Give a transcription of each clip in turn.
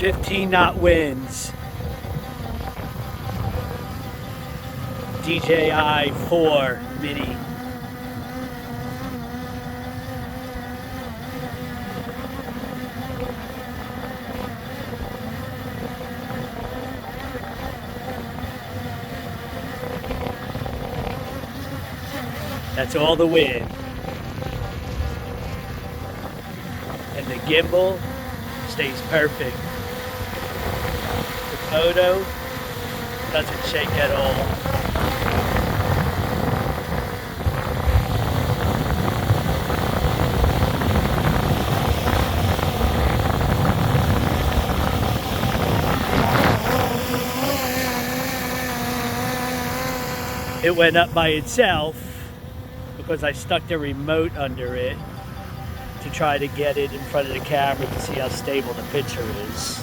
15-knot winds. Dji4 Mini. That's all the wind. And the gimbal stays perfect. The photo doesn't shake at all. It went up by itself because I stuck the remote under it to try to get it in front of the camera to see how stable the picture is.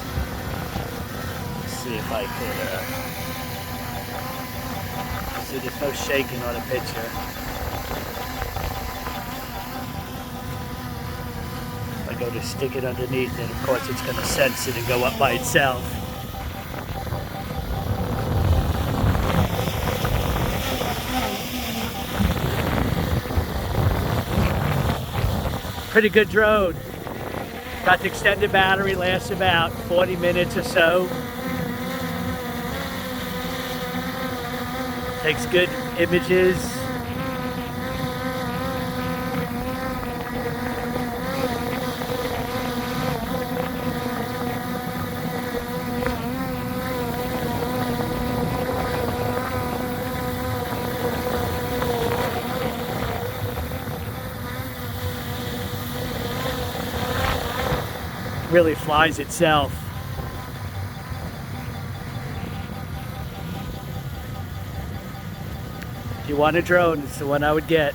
Let's see if I could, see there's no shaking on the picture. If I go to stick it underneath it, of course it's going to sense it and go up by itself. Pretty good drone. Got the extended battery, lasts about 40 minutes or so. Takes good images. Really flies itself. If you want a drone, it's the one I would get.